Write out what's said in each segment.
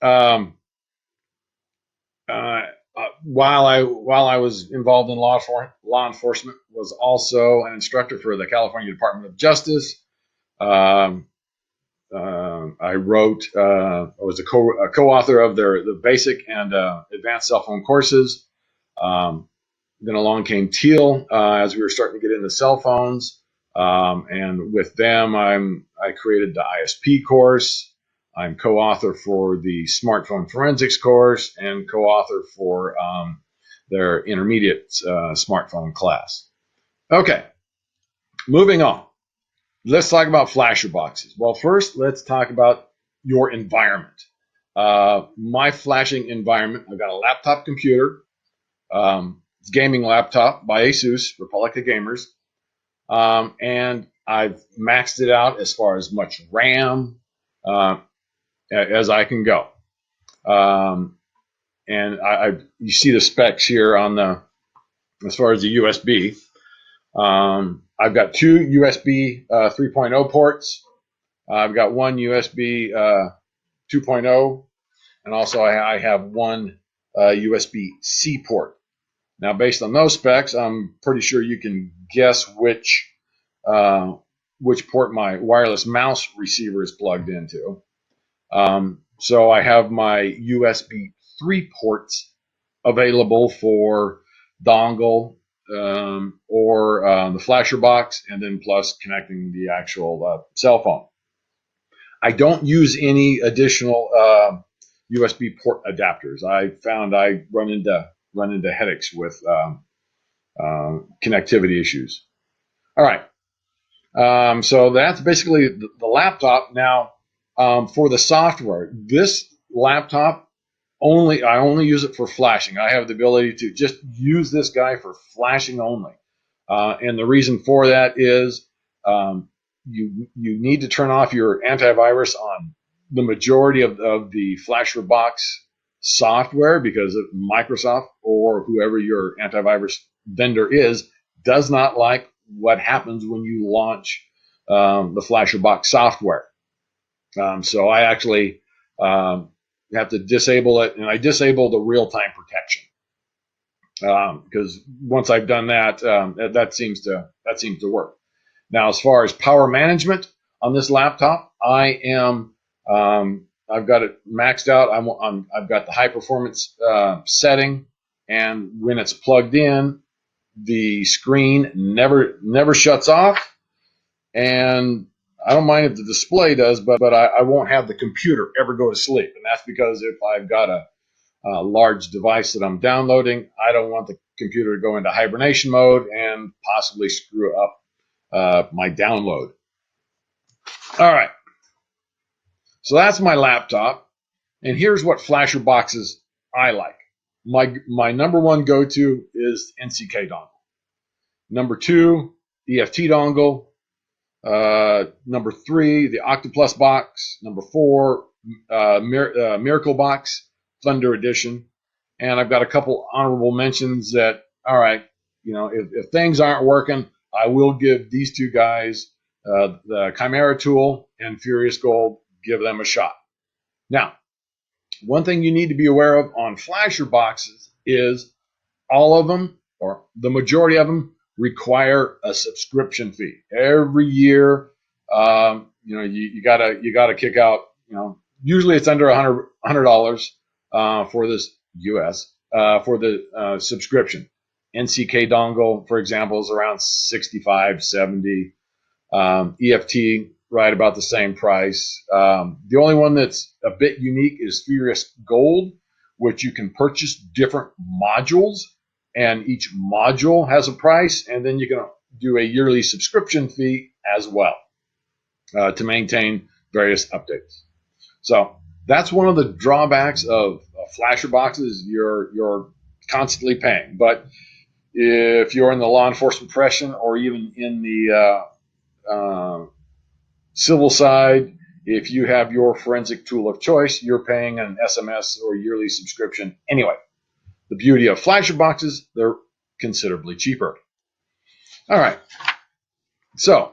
Um, uh, while I was involved in law enforcement, was also an instructor for the California Department of Justice. Um, I wrote, I was a co-author of the basic and advanced cell phone courses. Um, then along came Teal as we were starting to get into cell phones, and with them, I created the ISP course. I'm co-author for the smartphone forensics course and co-author for their intermediate smartphone class. Okay, moving on. Let's talk about flasher boxes. Well, first, let's talk about your environment. My flashing environment, I've got a laptop computer, gaming laptop by Asus, Republic of Gamers, and I've maxed it out as far as much RAM uh, as I can go. And you see the specs here on the as far as the USB. I've got two USB 3.0 ports. I've got one USB 2.0, and also I have one USB-C port. Now, based on those specs, I'm pretty sure you can guess which port my wireless mouse receiver is plugged into. So I have my USB 3 ports available for dongle or the flasher box, and then plus connecting the actual cell phone. I don't use any additional USB port adapters. I found I run into headaches with connectivity issues. All right, so that's basically the laptop. Now, for the software, this laptop I only use it for flashing. I have the ability to just use this guy for flashing only, and the reason for that is you need to turn off your antivirus on the majority of the flasher box software, because Microsoft or whoever your antivirus vendor is does not like what happens when you launch the flasher box software. So I actually have to disable it, and I disable the real-time protection because once I've done that, that seems to work. Now, as far as power management on this laptop, I've got it maxed out. I've got the high performance setting, and when it's plugged in, the screen never shuts off, and I don't mind if the display does, but I won't have the computer ever go to sleep, and that's because if I've got a large device that I'm downloading, I don't want the computer to go into hibernation mode and possibly screw up my download. All right, so that's my laptop, and here's what flasher boxes I like. My number one go-to is NCK dongle. Number two, EFT dongle. Number three, the Octoplus box. Number four, Miracle box, Thunder Edition. And I've got a couple honorable mentions that, all right, if things aren't working, I will give these two guys, the Chimera Tool and Furious Gold, give them a shot. Now, one thing you need to be aware of on flasher boxes is all of them, or the majority of them, require a subscription fee every year. You gotta kick out. Usually it's under $100 for this US for the subscription. NCK dongle, for example, is around 65, 70. EFT, right about the same price. The only one that's a bit unique is Furious Gold, which you can purchase different modules, and each module has a price, and then you can do a yearly subscription fee as well to maintain various updates. So that's one of the drawbacks of flasher boxes. You're constantly paying. But if you're in the law enforcement profession, or even in the civil side, if you have your forensic tool of choice, you're paying an SMS or yearly subscription anyway. The beauty of flasher boxes, they're considerably cheaper. All right, so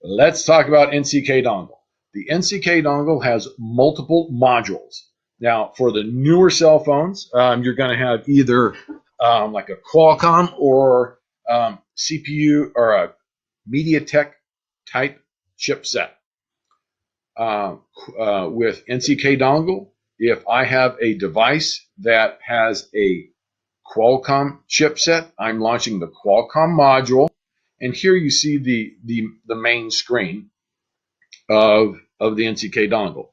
let's talk about NCK dongle. The NCK dongle has multiple modules. Now, for the newer cell phones, you're going to have either like a Qualcomm or CPU or a MediaTek type chipset with NCK dongle. If I have a device that has a Qualcomm chipset, I'm launching the Qualcomm module, and here you see the main screen of the NCK dongle.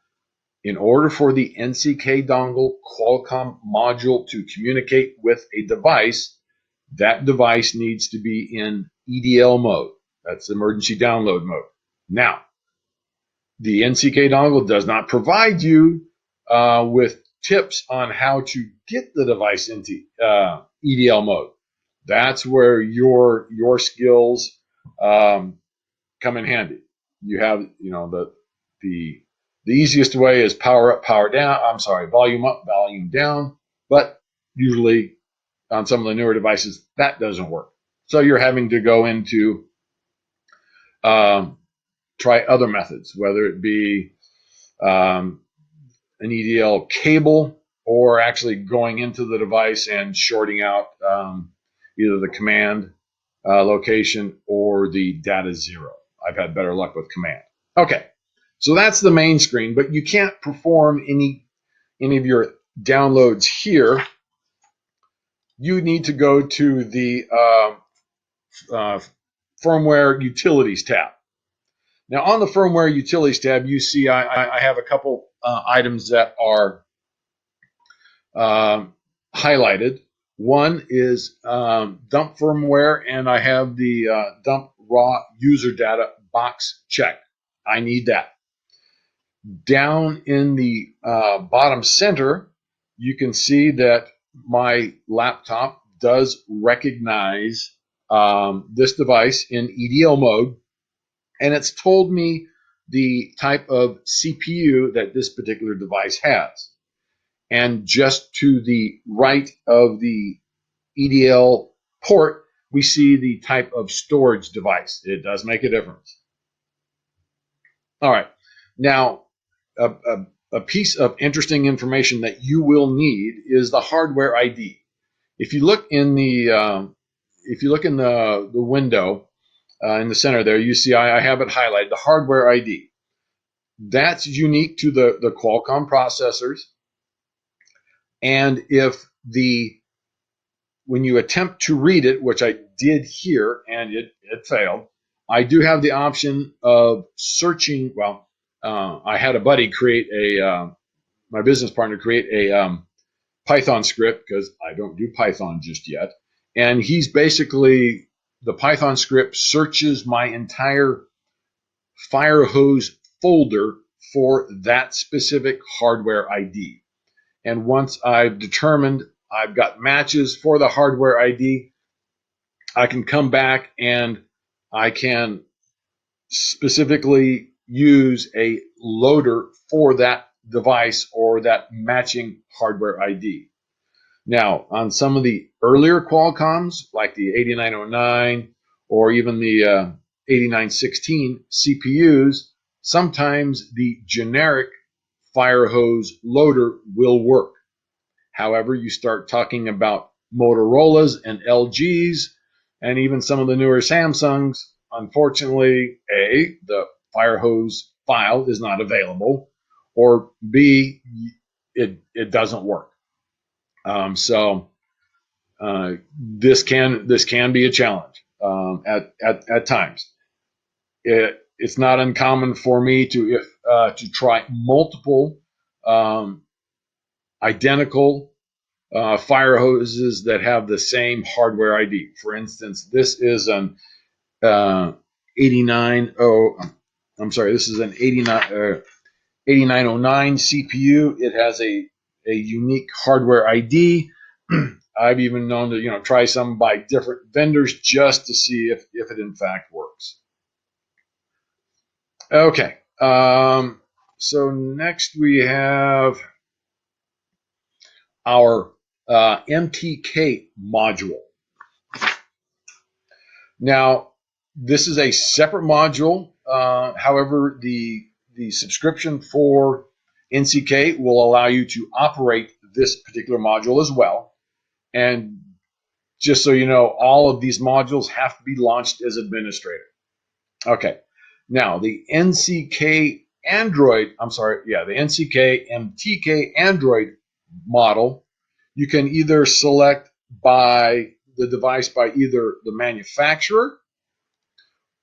In order for the NCK dongle Qualcomm module to communicate with a device, that device needs to be in EDL mode. That's emergency download mode. Now, the NCK dongle does not provide you with tips on how to get the device into EDL mode. That's where your skills come in handy. You have, the easiest way is power up, power down. I'm sorry, volume up, volume down. But usually on some of the newer devices, that doesn't work. So you're having to go into try other methods, whether it be an EDL cable or actually going into the device and shorting out either the command location or the data 0. I've had better luck with command. Okay, so that's the main screen, but you can't perform any of your downloads here. You need to go to the firmware utilities tab. Now, on the firmware utilities tab, you see I have a couple items that are highlighted. One is dump firmware, and I have the dump raw user data box checked. I need that. Down in the bottom center, you can see that my laptop does recognize this device in EDL mode, and it's told me the type of CPU that this particular device has. And just to the right of the EDL port, we see the type of storage device. It does make a difference. All right. Now, a piece of interesting information that you will need is the hardware ID. If you look in the window in the center there, you see I have it highlighted, the hardware ID. That's unique to the Qualcomm processors. And when you attempt to read it, which I did here and it failed, I do have the option of searching. Well, I had a buddy create my business partner create a Python script, because I don't do Python just yet. And he's basically, the Python script searches my entire Firehose folder for that specific hardware ID. And once I've determined I've got matches for the hardware ID, I can come back and I can specifically use a loader for that device or that matching hardware ID. Now, on some of the earlier Qualcomms, like the 8909 or even the 8916 CPUs, sometimes the generic Firehose loader will work. However, you start talking about Motorola's and LG's and even some of the newer Samsungs, unfortunately, A, the Firehose file is not available, or B, it doesn't work. So this can be a challenge at times. It's not uncommon for me to try multiple identical fire hoses that have the same hardware ID. For instance, this is an 8909 CPU. It has a unique hardware ID. I've even known to try some by different vendors just to see if it in fact works. Okay, so next we have our MTK module. Now, this is a separate module. However, the subscription for NCK will allow you to operate this particular module as well. And just so you know, all of these modules have to be launched as administrator. Okay. Now, the NCK MTK Android model, you can either select by the device by either the manufacturer,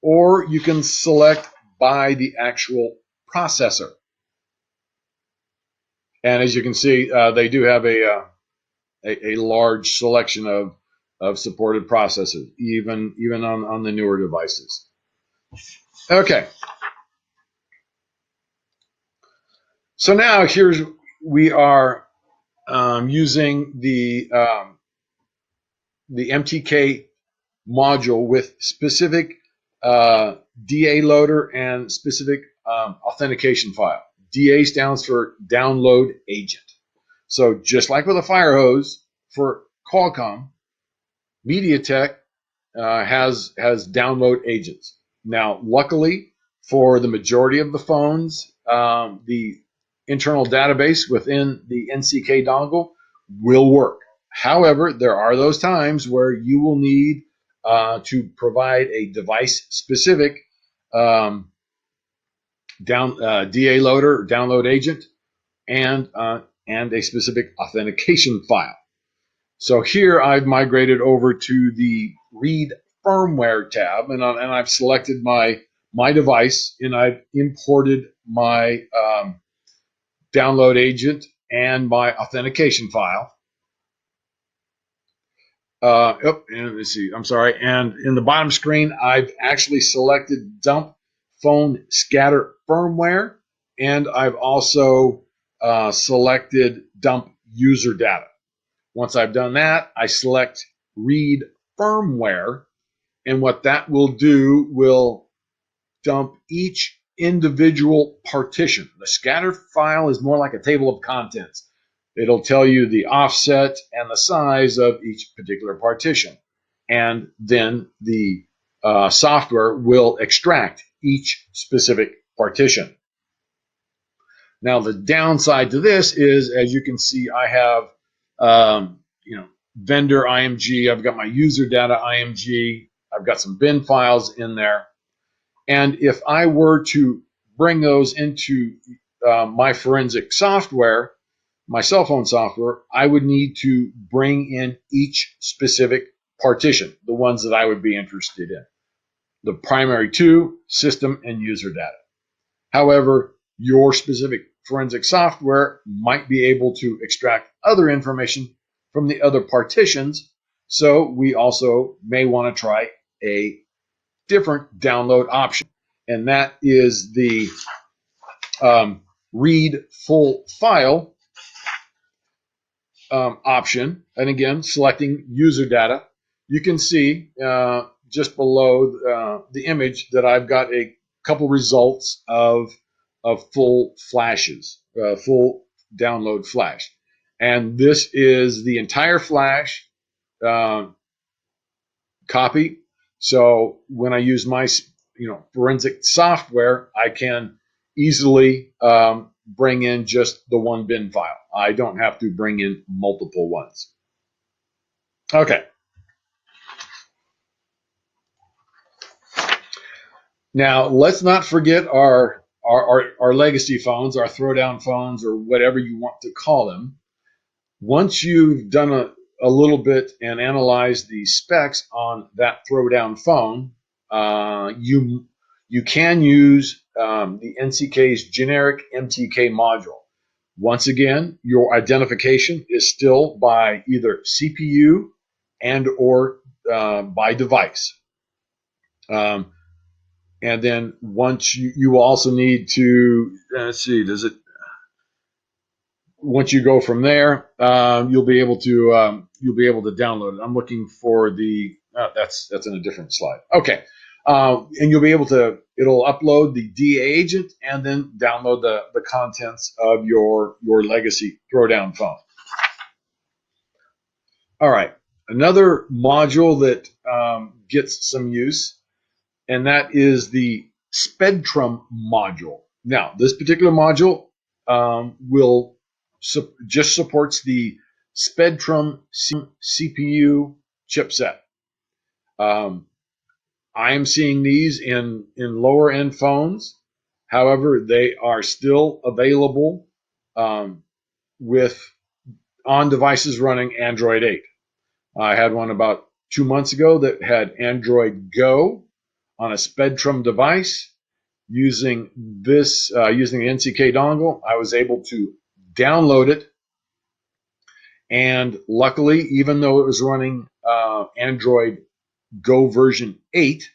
or you can select by the actual processor. And as you can see, they do have a large selection of supported processors, even on the newer devices. Okay. So now we are using the MTK module with specific DA loader and specific authentication file. DA stands for download agent. So just like with a fire hose for Qualcomm, MediaTek has download agents. Now, luckily for the majority of the phones, the internal database within the NCK dongle will work. However, there are those times where you will need to provide a device-specific DA loader, download agent, and a specific authentication file. So here I've migrated over to the Read Firmware tab, and I've selected my device, and I've imported my download agent and my authentication file. And let's see, I'm sorry. And in the bottom screen, I've actually selected Dump Phone Scatter Firmware, and I've also selected Dump User Data. Once I've done that, I select Read Firmware, and what that will do will dump each individual partition. The scatter file is more like a table of contents. It'll tell you the offset and the size of each particular partition. And then the software will extract each specific partition. Now, the downside to this is, as you can see, I have vendor IMG. I've got my user data IMG. I've got some bin files in there. And if I were to bring those into my forensic software, my cell phone software, I would need to bring in each specific partition, the ones that I would be interested in. The primary two, system and user data. However, your specific forensic software might be able to extract other information from the other partitions, so we also may want to try a different download option, and that is the read full file option. And again, selecting user data, you can see just below the image that I've got a couple results of full flashes, full download flash. And this is the entire flash copy. So when I use my forensic software, I can easily bring in just the one bin file. I don't have to bring in multiple ones. Okay. Now, let's not forget our legacy phones, our throwdown phones, or whatever you want to call them. Once you've done a little bit and analyzed the specs on that throwdown phone, you can use the NCK's generic MTK module. Once again, your identification is still by either CPU and or by device. And then once you also need to, let's see, once you go from there, you'll be able to download it. I'm looking for the, that's in a different slide. Okay. And you'll be able to, it'll upload the DA agent and then download the contents of your legacy throwdown phone. All right. Another module that gets some use, and that is the Spectrum module. Now, this particular module will just supports the Spectrum CPU chipset. I am seeing these in lower end phones. However, they are still available with on devices running Android 8. I had one about 2 months ago that had Android Go on a Spectrum device. Using using the NCK dongle, I was able to download it, and luckily, even though it was running Android Go version 8,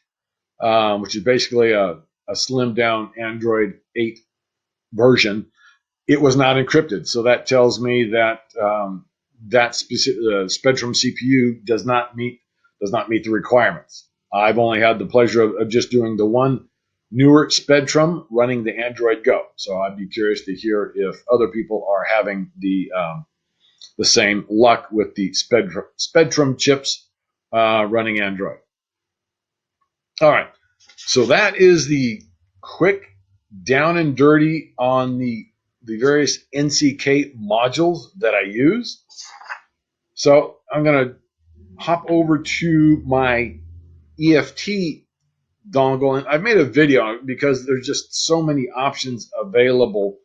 which is basically a slimmed down Android 8 version, it was not encrypted. So that tells me that that specific Spectrum CPU does not meet the requirements. I've only had the pleasure of just doing the one newer Spectrum running the Android Go. So I'd be curious to hear if other people are having the same luck with the Spectrum chips running Android. All right, so that is the quick down and dirty on the various NCK modules that I use. So I'm going to hop over to my EFT dongle, and I've made a video because there's just so many options available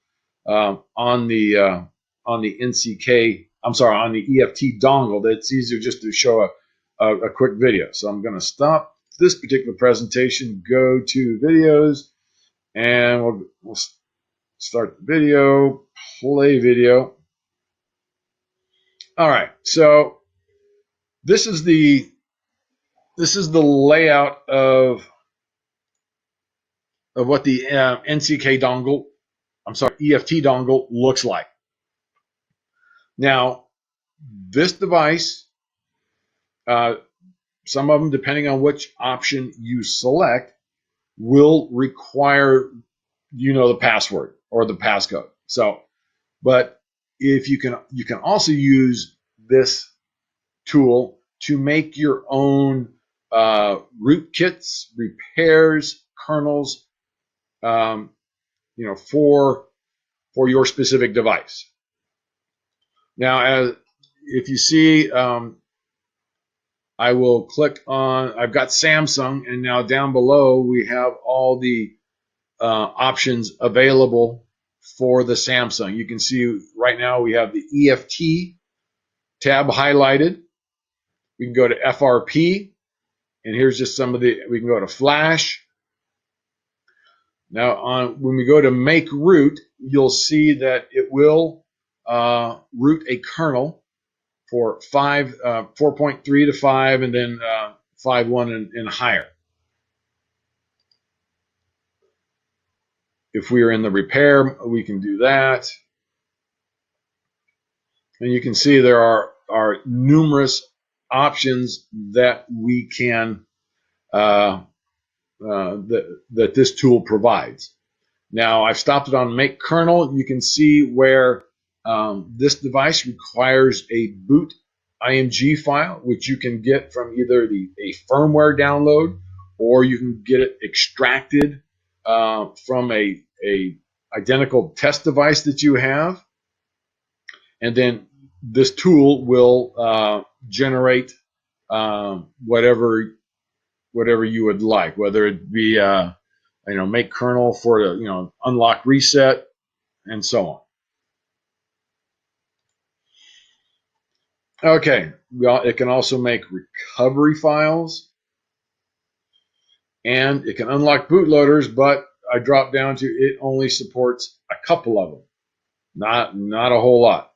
on the NCK. I'm sorry, on the EFT dongle that it's easier just to show a quick video. So I'm going to stop this particular presentation, go to videos, and we'll start the video, play video. All right, so this is the layout of what the NCK dongle, I'm sorry, EFT dongle looks like. Now, this device, some of them, depending on which option you select, will require the password or the passcode. So, but if you can also use this tool to make your own rootkits, repairs, kernels, for your specific device. Now, if you see, I will click on. I've got Samsung, and now down below we have all the options available for the Samsung. You can see right now we have the EFT tab highlighted. We can go to FRP, and here's just some of the. We can go to Flash. Now, when we go to Make Root, you'll see that it will root a kernel for 4.3 to 5, and then 5.1 and higher. If we are in the repair, we can do that. And you can see there are numerous options that we can that this tool provides. Now, I've stopped it on Make Kernel. You can see where this device requires a boot IMG file, which you can get from either a firmware download, or you can get it extracted from a identical test device that you have. And then this tool will generate whatever you would like, whether it be make kernel for the unlock reset and so on. Okay, well, it can also make recovery files, and it can unlock bootloaders, but I dropped down to it only supports a couple of them, not a whole lot.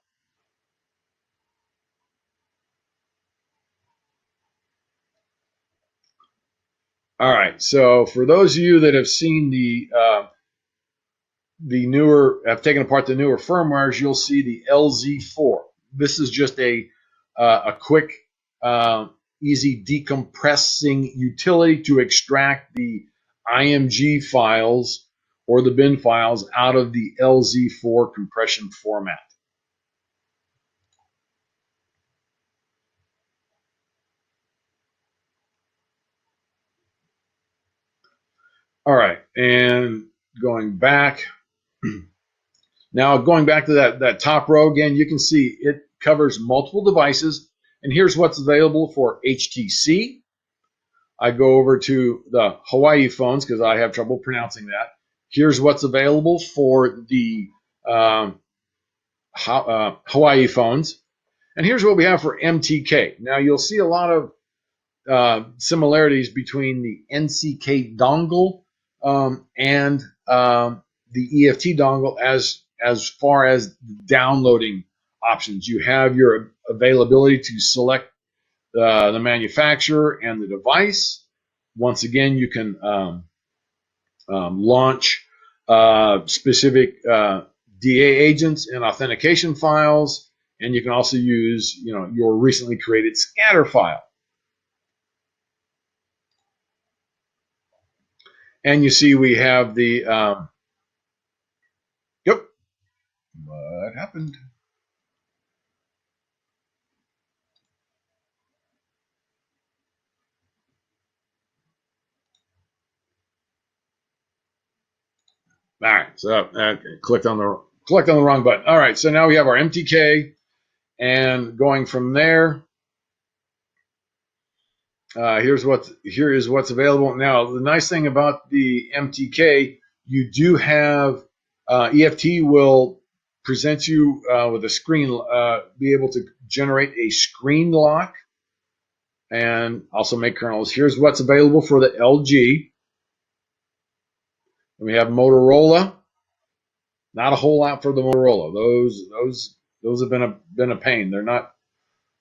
All right, so for those of you that have seen have taken apart the newer firmwares, you'll see the LZ4. This is just a quick, easy decompressing utility to extract the IMG files or the bin files out of the LZ4 compression format. All right, and going back, Now, going back to that top row again, you can see it covers multiple devices. And here's what's available for HTC. I go over to the Hawaii phones because I have trouble pronouncing that. Here's what's available for the Hawaii phones. And here's what we have for MTK. Now, you'll see a lot of similarities between the NCK dongle and the EFT dongle as far as downloading options. You have your availability to select the manufacturer and the device. Once again, you can launch specific DA agents and authentication files, and you can also use your recently created scatter file. And you see we have the yep. What happened? All right, so clicked on the wrong button. All right, so now we have our MTK, and going from there, here is what's available. Now, the nice thing about the MTK, you do have EFT will present you with a screen, be able to generate a screen lock, and also make kernels. Here's what's available for the LG. And we have Motorola. Not a whole lot for the Motorola. Those have been a pain. They're not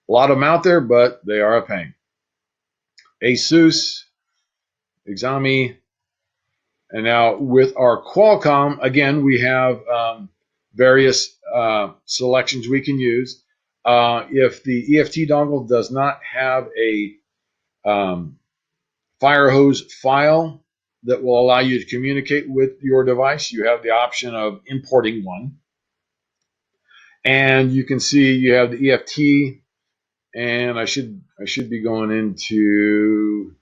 a lot of them out there, but they are a pain. Asus, Xiaomi, and now with our Qualcomm, again, we have various selections we can use. If the EFT dongle does not have a Firehose file that will allow you to communicate with your device, you have the option of importing one. And you can see you have the EFT, and I should be going into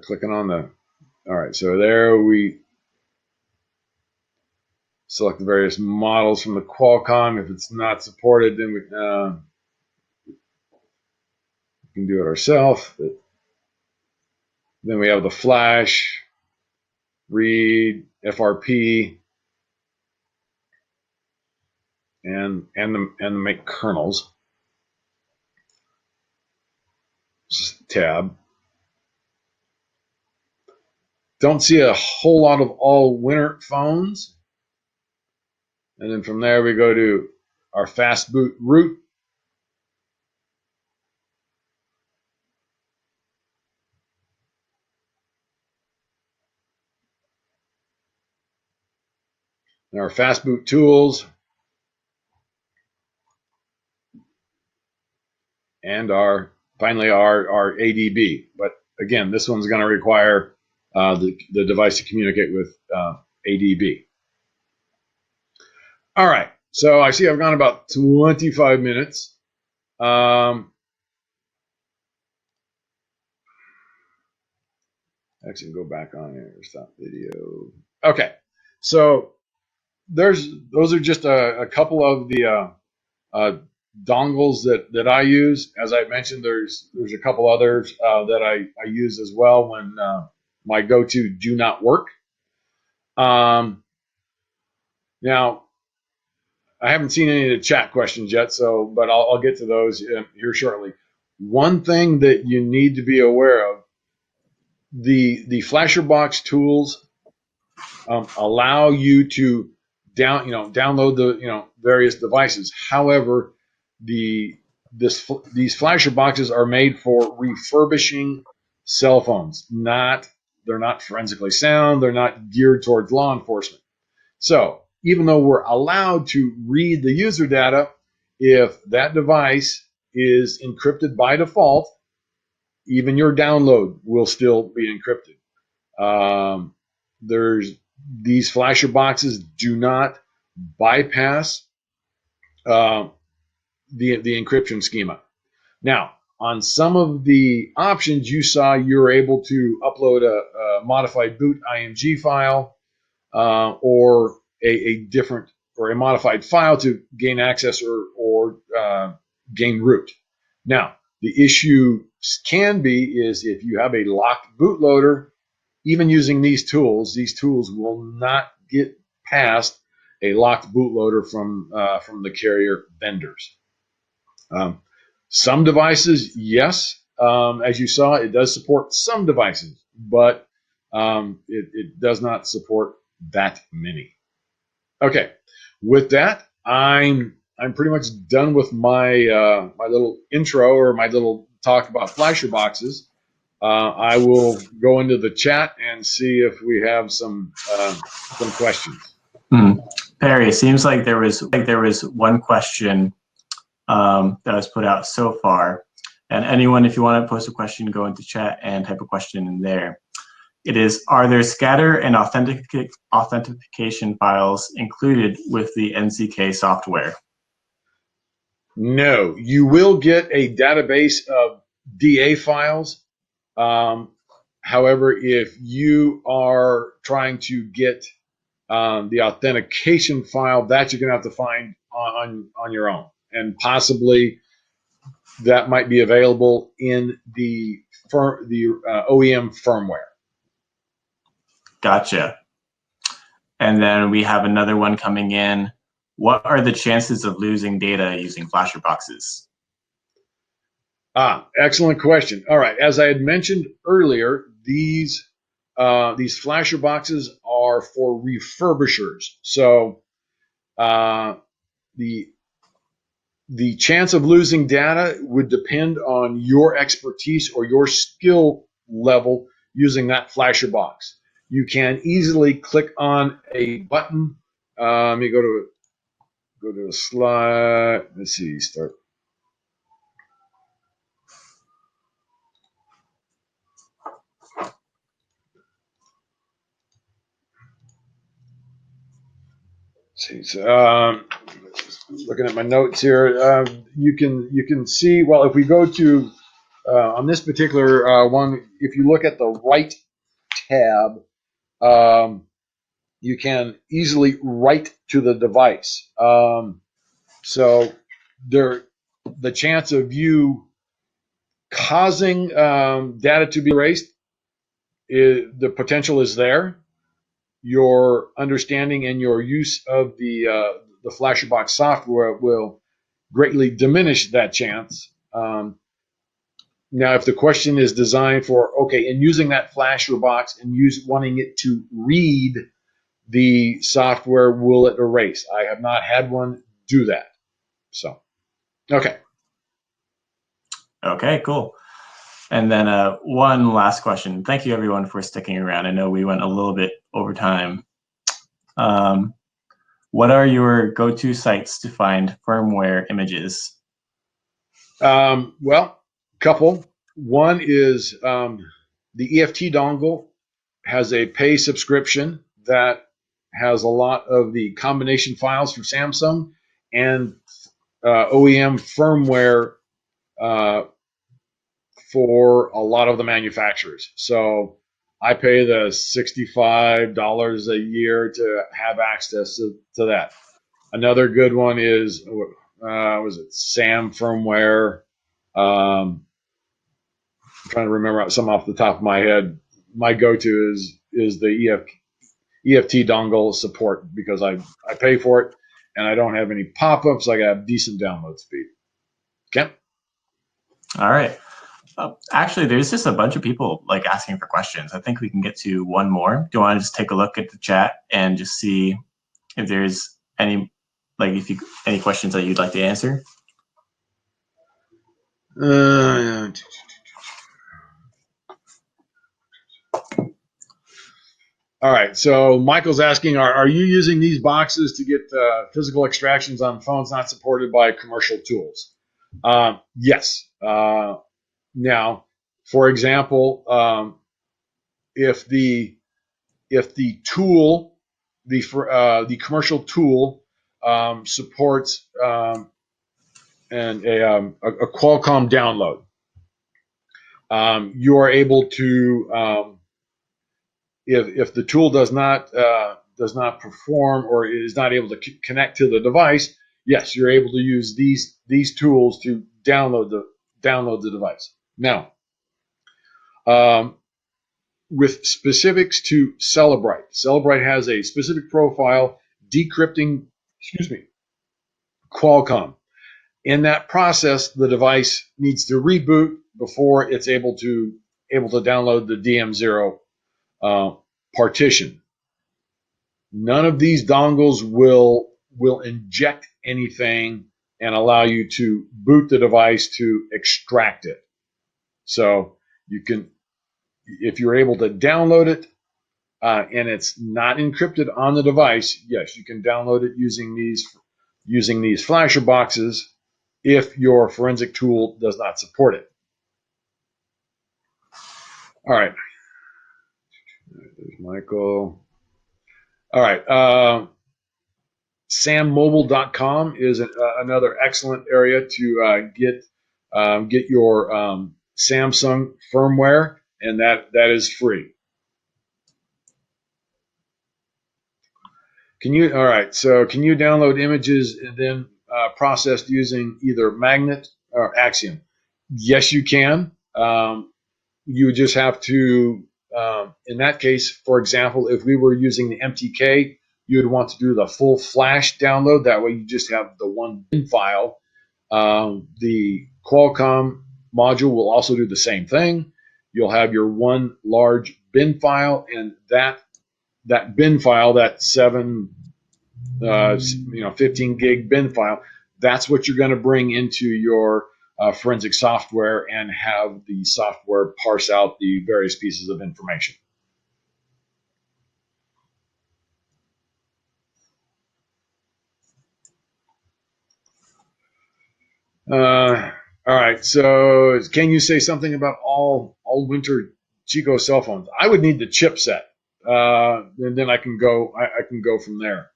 clicking on the. All right, so there we select the various models from the Qualcomm. If it's not supported, then we can do it ourselves. Then we have the flash, read, FRP, and the make kernels. Just tab. Don't see a whole lot of all winner phones. And then from there we go to our fast boot root. And our fast boot tools. And finally our ADB. But again, this one's going to require the device to communicate with ADB. All right, so I see I've gone about 25 minutes. Actually, go back on here. Stop video. Okay, so those are just a couple of the dongles that I use. As I mentioned, there's a couple others that I use as well when my go-to do not work. Now, I haven't seen any of the chat questions yet, but I'll get to those here shortly. One thing that you need to be aware of, the FlasherBox tools allow you to download the various devices. However, these flasher boxes are made for refurbishing cell phones. They're not forensically sound. They're not geared towards law enforcement. So even though we're allowed to read the user data, if that device is encrypted by default, even your download will still be encrypted. These flasher boxes do not bypass the encryption schema. Now, on some of the options you saw, you're able to upload a modified boot IMG file or a different or a modified file to gain access or gain root. Now, the issue can be is if you have a locked bootloader, even using these tools will not get past a locked bootloader from the carrier vendors. Some devices, yes, as you saw, it does support some devices, but it does not support that many. Okay, with that, I'm pretty much done with my my little intro or my little talk about flasher boxes. I will go into the chat and see if we have some questions. Perry, it seems like there was one question that was put out so far. And anyone, if you want to post a question, go into chat and type a question in there. It is, are there scatter and authentication files included with the NCK software? No, you will get a database of DA files. However, if you are trying to get the authentication file, that you're going to have to find on your own, and possibly that might be available in the OEM firmware. Gotcha. And then we have another one coming in. What are the chances of losing data using flasher boxes? Excellent question. All right, as I had mentioned earlier, these flasher boxes are for refurbishers. So the chance of losing data would depend on your expertise or your skill level using that flasher box. You can easily click on a button. Let me go to a slide. Let's see, start. See, so, looking at my notes here, you can see. Well, if we go to on this particular one, if you look at the right tab, you can easily write to the device. So the chance of you causing data to be erased, the potential is there. Your understanding and your use of the FlasherBox software will greatly diminish that chance. Now, if the question is designed for, okay, in using that FlasherBox and wanting it to read the software, will it erase? I have not had one do that. So, okay. Okay, cool. And then one last question. Thank you, everyone, for sticking around. I know we went a little bit over time. What are your go-to sites to find firmware images? Well, couple. One is the EFT dongle has a pay subscription that has a lot of the combination files from Samsung and OEM firmware for a lot of the manufacturers. So I pay the $65 a year to have access to that. Another good one is was it SAM firmware? I'm trying to remember some off the top of my head. My go-to is the EFT dongle support because I pay for it and I don't have any pop-ups. I got decent download speed. Okay. All right. Actually, there's just a bunch of people like asking for questions. I think we can get to one more. Do you want to just take a look at the chat and just see if there's any questions that you'd like to answer? All right. So Michael's asking, are you using these boxes to get physical extractions on phones not supported by commercial tools? Yes. Now, for example, if the tool, the commercial tool supports and a Qualcomm download, you are able to, if the tool does not perform or is not able to connect to the device, yes, you're able to use these tools to download the device. Now, with specifics to Cellebrite has a specific profile decrypting, Qualcomm. In that process, the device needs to reboot before it's able to download the DM0 partition. None of these dongles will inject anything and allow you to boot the device to extract it. So you can, if you're able to download it and it's not encrypted on the device, yes, you can download it using these flasher boxes if your forensic tool does not support it. All right. There's Michael. All right. SamMobile.com is another excellent area to get your Samsung firmware, and that is free. All right, so can you download images and then processed using either Magnet or Axiom? Yes, you can. You just have to, in that case, for example, if we were using the MTK, you would want to do the full flash download. That way you just have the one bin file. The Qualcomm module will also do the same thing. You'll have your one large bin file, and that bin file, that 15 gig bin file, that's what you're going to bring into your forensic software and have the software parse out the various pieces of information. All right, so can you say something about all winter Chico cell phones? I would need the chipset, and then I can go from there.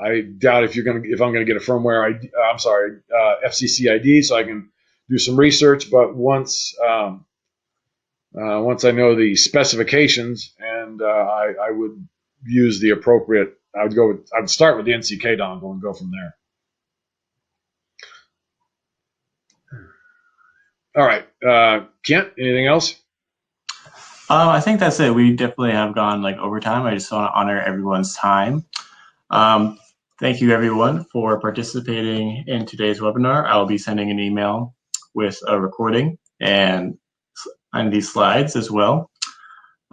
I doubt if I'm going to get a firmware ID, FCC ID, so I can do some research. But once I know the specifications, and I would use the appropriate. I'd start with the NCK dongle and go from there. All right, Kent, anything else? I think that's it. We definitely have gone over time. I just want to honor everyone's time. Thank you, everyone, for participating in today's webinar. I'll be sending an email with a recording and these slides as well.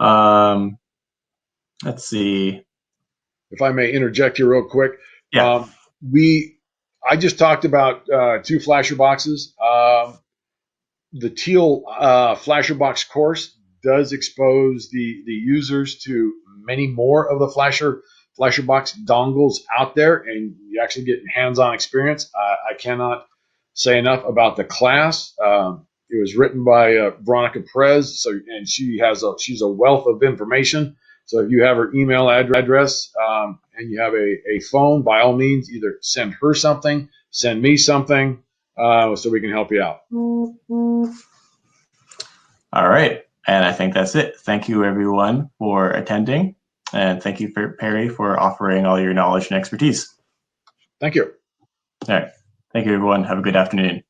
Let's see. If I may interject here real quick. Yeah. I just talked about two flasher boxes. The teal flasher box course does expose the users to many more of the flasher box dongles out there, and you actually get hands-on experience. I cannot say enough about the class. It was written by Veronica Perez, and she's a wealth of information. So if you have her email address and you have a phone, by all means, either send her something, send me something, so we can help you out. All right. And I think that's it. Thank you, everyone, for attending. And thank you, Perry, for offering all your knowledge and expertise. Thank you. All right. Thank you, everyone. Have a good afternoon.